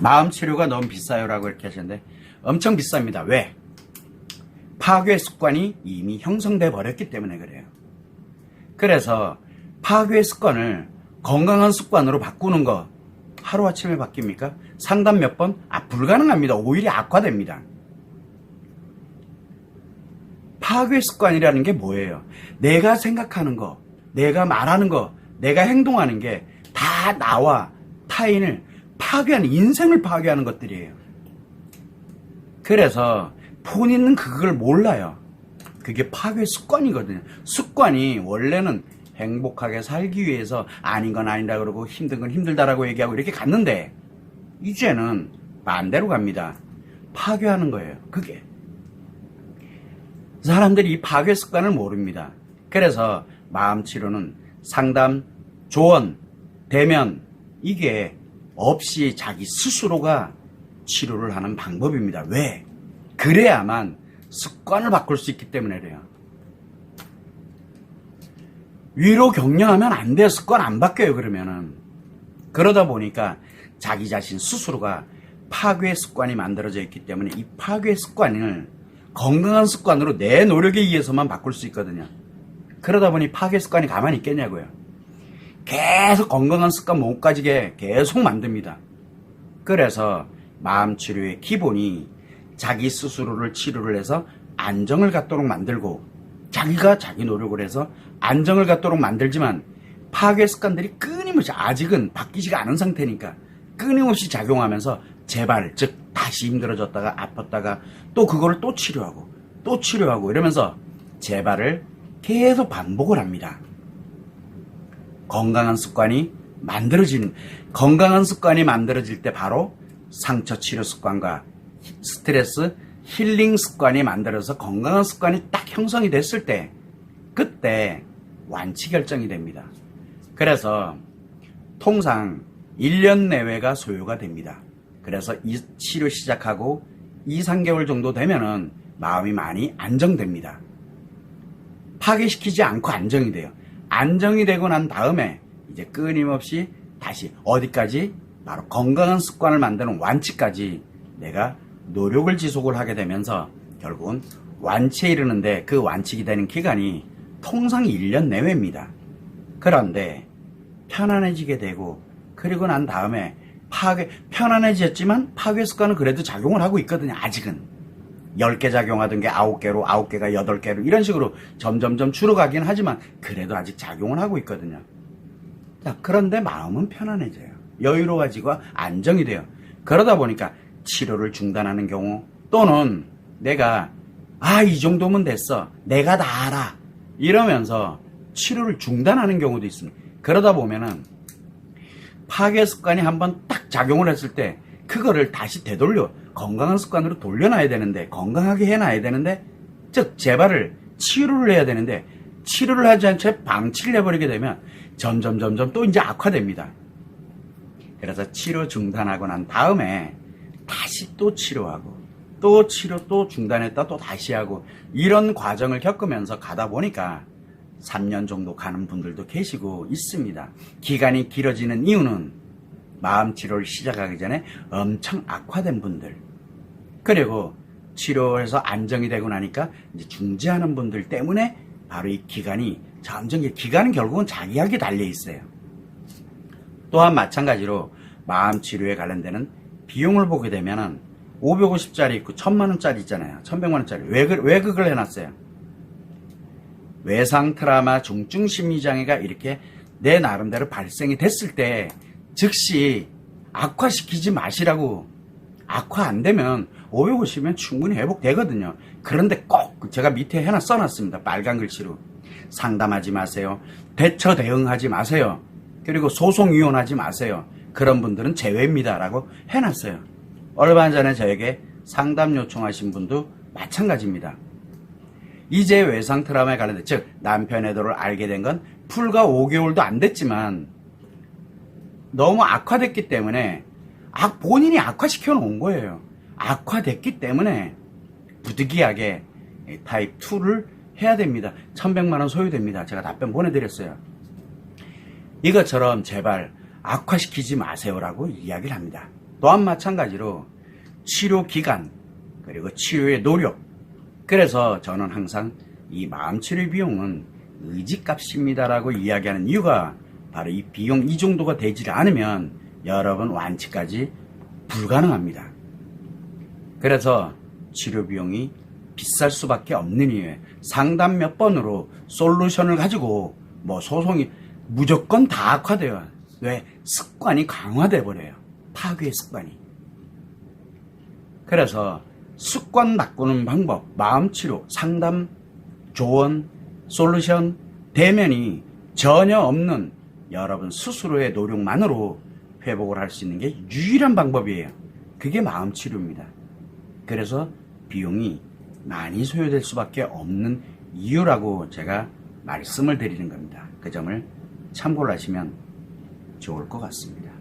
마음 치료가 너무 비싸요라고 이렇게 하셨는데 엄청 비쌉니다. 왜? 파괴 습관이 이미 형성돼 버렸기 때문에 그래요. 그래서 파괴 습관을 건강한 습관으로 바꾸는 거 하루아침에 바뀝니까? 상담 몇 번? 불가능합니다. 오히려 악화됩니다. 파괴 습관이라는 게 뭐예요? 내가 생각하는 거, 내가 말하는 거, 내가 행동하는 게 다 나와 타인을 파괴하는, 인생을 파괴하는 것들이에요. 그래서 본인은 그걸 몰라요. 그게 파괴 습관이거든요. 습관이 원래는 행복하게 살기 위해서 아닌 건 아니다 그러고 힘든 건 힘들다라고 얘기하고 이렇게 갔는데 이제는 반대로 갑니다. 파괴하는 거예요. 그게. 사람들이 이 파괴 습관을 모릅니다. 그래서 마음 치료는 상담, 조언, 대면 이게 없이 자기 스스로가 치료를 하는 방법입니다. 왜? 그래야만 습관을 바꿀 수 있기 때문에 그래요. 위로 격려하면 안 돼요. 습관 안 바뀌어요. 그러면은. 그러다 보니까 자기 자신 스스로가 파괴 습관이 만들어져 있기 때문에 이 파괴 습관을 건강한 습관으로 내 노력에 의해서만 바꿀 수 있거든요. 그러다 보니 파괴 습관이 가만히 있겠냐고요. 계속 건강한 습관 못 가지게 계속 만듭니다. 그래서 마음 치료의 기본이 자기 스스로를 치료를 해서 안정을 갖도록 만들고 자기가 자기 노력을 해서 안정을 갖도록 만들지만 파괴 습관들이 끊임없이 아직은 바뀌지가 않은 상태니까 끊임없이 작용하면서 재발, 즉 다시 힘들어졌다가 아팠다가 또 그거를 또 치료하고 이러면서 재발을 계속 반복을 합니다. 건강한 습관이 만들어질 때 바로 상처 치료 습관과 스트레스 힐링 습관이 만들어서 건강한 습관이 딱 형성이 됐을 때 그때 완치 결정이 됩니다. 그래서 통상 1년 내외가 소요가 됩니다. 그래서 이 치료 시작하고 2, 3개월 정도 되면은 마음이 많이 안정됩니다. 파괴시키지 않고 안정이 돼요. 안정이 되고 난 다음에 이제 끊임없이 다시 어디까지? 바로 건강한 습관을 만드는 완치까지 내가 노력을 지속을 하게 되면서 결국은 완치에 이르는데 그 완치가 되는 기간이 통상 1년 내외입니다. 그런데 편안해지게 되고 그리고 난 다음에 편안해졌지만 파괴 습관은 그래도 작용을 하고 있거든요. 아직은 10개 작용하던 게 9개로 9개가 8개로 이런 식으로 점점점 줄어가긴 하지만 그래도 아직 작용을 하고 있거든요. 자, 그런데 마음은 편안해져요. 여유로워지고 안정이 돼요. 그러다 보니까 치료를 중단하는 경우 또는 내가 이 정도면 됐어. 내가 다 알아. 이러면서 치료를 중단하는 경우도 있습니다. 그러다 보면은 파괴 습관이 한번 딱 작용을 했을 때 그거를 다시 되돌려 건강한 습관으로 돌려놔야 되는데 건강하게 해놔야 되는데 즉 재발을 치료를 해야 되는데 치료를 하지 않은 채 방치를 해버리게 되면 점점 또 이제 악화됩니다. 그래서 치료 중단하고 난 다음에 다시 또 치료하고 또 치료 또 중단했다 또 다시 하고 이런 과정을 겪으면서 가다 보니까 3년 정도 가는 분들도 계시고 있습니다. 기간이 길어지는 이유는 마음 치료를 시작하기 전에 엄청 악화된 분들 그리고 치료해서 안정이 되고 나니까 이제 중지하는 분들 때문에 바로 이 기간이 점점 기간은 결국은 자기에게 달려 있어요. 또한 마찬가지로 마음 치료에 관련되는 비용을 보게 되면은 550짜리 있고 1000만원짜리 있잖아요. 1100만원짜리. 왜 그걸 해놨어요? 외상 트라우마 중증 심리장애가 이렇게 내 나름대로 발생이 됐을 때 즉시 악화시키지 마시라고. 악화 안 되면 550이면 충분히 회복되거든요. 그런데 꼭 제가 밑에 하나 써놨습니다. 빨간 글씨로. 상담하지 마세요. 대처대응하지 마세요. 그리고 소송위원하지 마세요. 그런 분들은 제외입니다. 라고 해놨어요. 얼마 전에 저에게 상담 요청하신 분도 마찬가지입니다. 이제 외상 트라우마에 관련된 즉 남편의 도를 알게 된 건 불과 5개월도 안 됐지만 너무 악화됐기 때문에 본인이 악화시켜 놓은 거예요. 악화됐기 때문에 부득이하게 타입 2를 해야 됩니다. 1100만원 소요됩니다. 제가 답변 보내드렸어요. 이것처럼 제발 악화시키지 마세요라고 이야기를 합니다. 또한 마찬가지로 치료 기간, 그리고 치료의 노력. 그래서 저는 항상 이 마음치료 비용은 의지값입니다라고 이야기하는 이유가 바로 이 비용 이 정도가 되지 않으면 여러분 완치까지 불가능합니다. 그래서 치료 비용이 비쌀 수밖에 없는 이유에 상담 몇 번으로 솔루션을 가지고 뭐 소송이 무조건 다 악화돼요. 왜? 습관이 강화돼 버려요. 파괴의 습관이. 그래서 습관 바꾸는 방법, 마음치료, 상담, 조언, 솔루션, 대면이 전혀 없는 여러분 스스로의 노력만으로 회복을 할 수 있는 게 유일한 방법이에요. 그게 마음치료입니다. 그래서 비용이 많이 소요될 수밖에 없는 이유라고 제가 말씀을 드리는 겁니다. 그 점을 참고를 하시면 좋을 것 같습니다.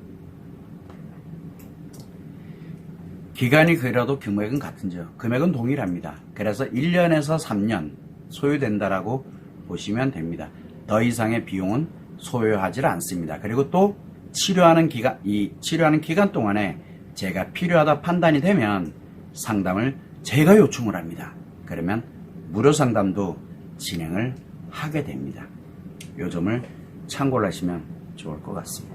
기간이 길어도 금액은 같은지요? 금액은 동일합니다. 그래서 1년에서 3년 소요된다라고 보시면 됩니다. 더 이상의 비용은 소요하지 않습니다. 그리고 또 치료하는 기간 동안에 제가 필요하다 판단이 되면 상담을 제가 요청을 합니다. 그러면 무료 상담도 진행을 하게 됩니다. 이 점을 참고를 하시면 좋을 것 같습니다.